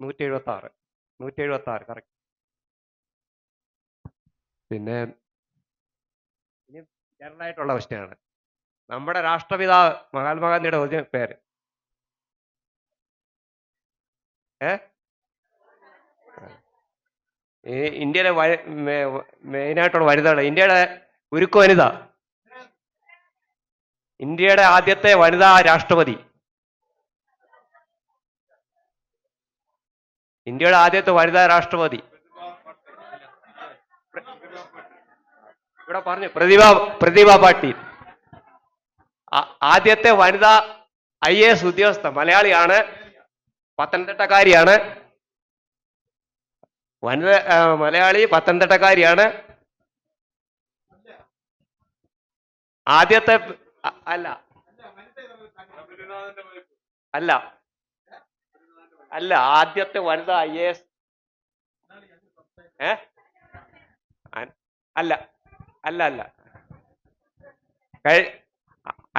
176 correct. പിന്നെ ഇനി general ആയിട്ടുള്ള ക്വസ്റ്റ്യനാണ്. നമ്മുടെ രാഷ്ട്രപിതാവ് മഹാത്മാഗാന്ധിയുടെ ഒറിജിനൽ പേര് ഇന്ത്യയിലെ മെയിനായിട്ടുള്ള വനിതകൾ, ഇന്ത്യയുടെ ഉരുക്കു വനിത, ഇന്ത്യയുടെ ആദ്യത്തെ വനിതാ രാഷ്ട്രപതി, ഇന്ത്യയുടെ ആദ്യത്തെ വനിതാ രാഷ്ട്രപതി ഇവിടെ പറഞ്ഞു, പ്രതിഭ പാട്ടീൽ. ആദ്യത്തെ വനിതാ IAS ഉദ്യോഗസ്ഥ മലയാളിയാണ്, പത്തനംതിട്ടക്കാരിയാണ്. മലയാളി, പത്തനംതിട്ടക്കാരിയാണ്. ആദ്യത്തെ അല്ല അല്ല അല്ല ആദ്യത്തെ വനിതാ IAS അല്ല അല്ല അല്ല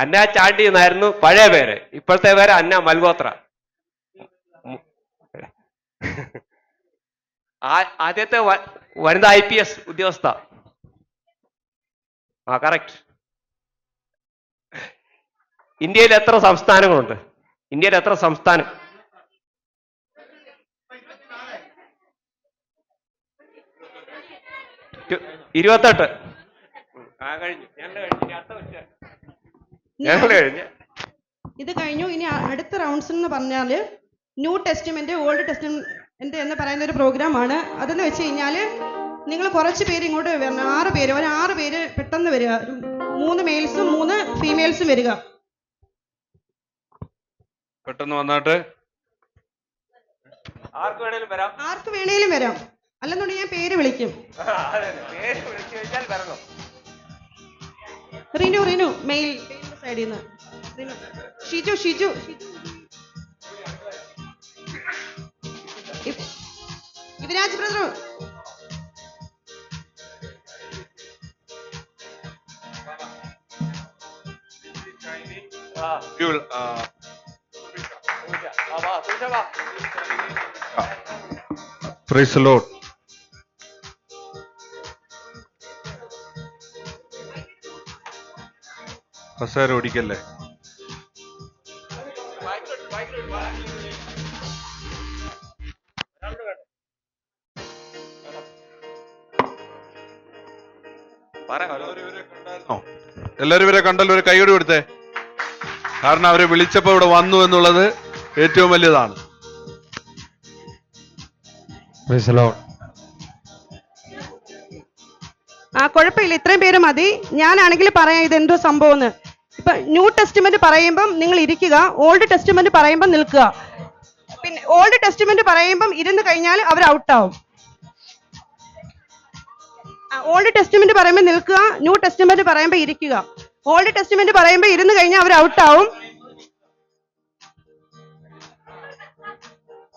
അന്ന ചാണ്ടി എന്നായിരുന്നു പഴയ പേര്. ഇപ്പോഴത്തെ പേര് അന്ന മൽഹോത്ര. ആദ്യത്തെ വനിതാ IPS ഉദ്യോഗസ്ഥ. കറക്റ്റ്. ഇന്ത്യയിൽ എത്ര സംസ്ഥാനങ്ങളുണ്ട്? ഇന്ത്യയിൽ എത്ര സംസ്ഥാനം? 28. കഴിഞ്ഞു. ഇത് കഴിഞ്ഞു. ഇനി അടുത്ത റൗണ്ട്സ് എന്ന് പറഞ്ഞാല് ന്യൂ ടെസ്റ്റ്മെന്റ്, ഓൾഡ് ടെസ്റ്റ്മെന്റ് എന്ന് പറയുന്ന ഒരു പ്രോഗ്രാമാണ്. അതെന്ന് വെച്ച് കഴിഞ്ഞാല് നിങ്ങൾ കുറച്ച് പേര് ഇങ്ങോട്ട് വരണം. 6 പേര്, ഒരു 6 പേര് പെട്ടെന്ന് വരിക. 3 മെയിൽസും 3 ഫീമെയിൽസും വരിക. പെട്ടെന്ന് വന്നാട്ടെ. ആർക്ക് വേണേലും വരാം, അല്ലെന്നുണ്ടെങ്കിൽ ഞാൻ പേര് വിളിക്കും. റിനു മെയിൽ സൈഡിൽ നിന്ന്. Shiju Yuvraj brother. Praise the Lord. കസേര ഓടിക്കല്ലേ. എല്ലാവരും ഇവരെ കണ്ടല്ലോ, ഒരു കൈയ്യടി കൊടുത്തേ. കാരണം അവരെ വിളിച്ചപ്പോ ഇവിടെ വന്നു എന്നുള്ളത് ഏറ്റവും വലിയതാണ്. കുഴപ്പമില്ല, ഇത്രയും പേര് മതി. ഞാനാണെങ്കിൽ പറയാം ഇതെന്തോ സംഭവം. ഇപ്പൊ ന്യൂ ടെസ്റ്റ്മെന്റ് പറയുമ്പം നിങ്ങൾ ഇരിക്കുക, ഓൾഡ് ടെസ്റ്റ്മെന്റ് പറയുമ്പം നിൽക്കുക. പിന്നെ ഓൾഡ് ടെസ്റ്റ്മെന്റ് പറയുമ്പം ഇരുന്ന് കഴിഞ്ഞാൽ അവർ ഔട്ടാവും. ഓൾഡ് ടെസ്റ്റ്മെന്റ് പറയുമ്പോൾ നിൽക്കുക, ന്യൂ ടെസ്റ്റ്മെന്റ് പറയുമ്പോൾ ഇരിക്കുക. ഓൾഡ് ടെസ്റ്റ്മെന്റ് പറയുമ്പോൾ ഇരുന്ന് കഴിഞ്ഞാൽ അവർ ഔട്ടാവും.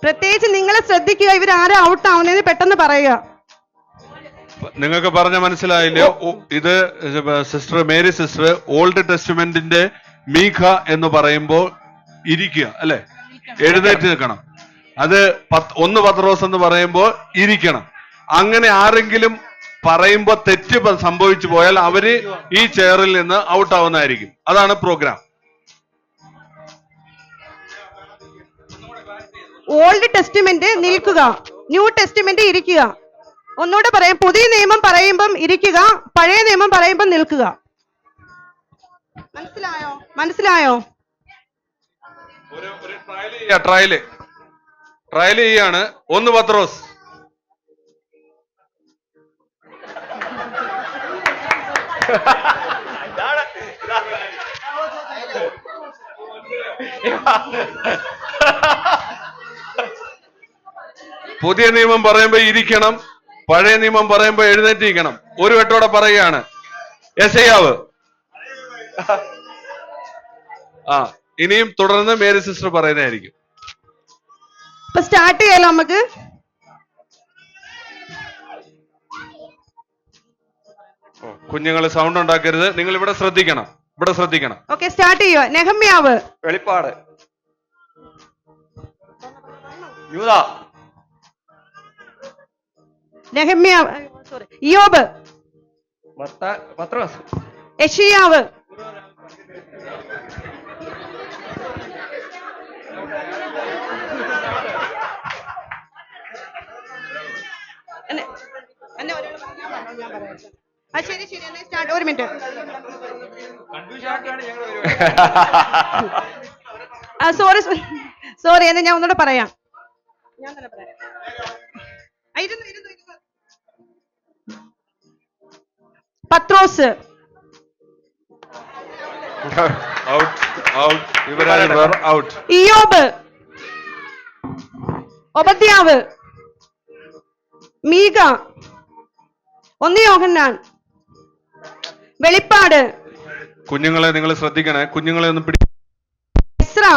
പ്രത്യേകിച്ച് നിങ്ങൾ ശ്രദ്ധിക്കുക, ഇവർ ആരാ ഔട്ട് ആവുന്നതെന്ന് പെട്ടെന്ന് പറയുക. നിങ്ങൾക്ക് പറഞ്ഞ മനസ്സിലായില്ലോ? ഇത് സിസ്റ്റർ മേരി സിസ്റ്റർ ഓൾഡ് ടെസ്റ്റ്മെന്റിന്റെ മീഖ എന്ന് പറയുമ്പോൾ ഇരിക്കുക അല്ലെ, എഴുന്നേറ്റ് നിൽക്കണം. അത് 1 പത്രോസ് എന്ന് പറയുമ്പോൾ ഇരിക്കണം. അങ്ങനെ ആരെങ്കിലും പറയുമ്പോൾ തെറ്റ് സംഭവിച്ചു പോയാൽ അവര് ഈ ചെയറിൽ നിന്ന് ഔട്ട് ആവുന്നതായിരിക്കും. അതാണ് പ്രോഗ്രാം. ഓൾഡ് ടെസ്റ്റ്മെന്റ് നിൽക്കുക, ന്യൂ ടെസ്റ്റ്മെന്റ് ഇരിക്കുക. ഒന്നുകൂടെ പറയാം, പുതിയ നിയമം പറയുമ്പം ഇരിക്കുക, പഴയ നിയമം പറയുമ്പം നിൽക്കുക. മനസ്സിലായോ? ട്രയൽ ചെയ്യാണ്. 1 പത്രോസ്. പുതിയ നിയമം പറയുമ്പോ ഇരിക്കണം, പഴയ നിയമം പറയുമ്പോ എഴുന്നേറ്റിരിക്കണം. ഒരു വട്ടോടെ പറയുകയാണ്. യെശയ്യാവ്. ഇനിയും തുടർന്ന് മേരി സിസ്റ്റർ പറയുന്നതായിരിക്കും. സ്റ്റാർട്ട് ചെയ്യാലോ നമുക്ക്. കുഞ്ഞുങ്ങൾ സൗണ്ട് ഉണ്ടാക്കരുത്. നിങ്ങൾ ഇവിടെ ശ്രദ്ധിക്കണം. ഓക്കെ, സ്റ്റാർട്ട് ചെയ്യുക. നെഹമ്യാവ്. വെളിപ്പാട്. യൂദാ. നെഹമ്യ, സോറി, ഇയ്യോബ്, പത്രോസ്, യെശയ്യാവ്, എന്നെ ഒരാൾ ഞാൻ പറയാം. ശരി ശരി, എന്നാ സ്റ്റാർട്ട്. ഒരു മിനിറ്റ്. സോറി സോറി, എന്ന് ഞാൻ ഒന്നുകൂടെ പറയാം. ഞാൻ തന്നെ പറയാം. പത്രോസ്, ഇയ്യോബ്, ഒബദ്യാവ്, മീക, 1 യോഹന്നാൻ, വെളിപ്പാട്, കുഞ്ഞുങ്ങളെ നിങ്ങൾ ശ്രദ്ധിക്കണേ, കുഞ്ഞുങ്ങളെ ഒന്ന് എസ്രാ,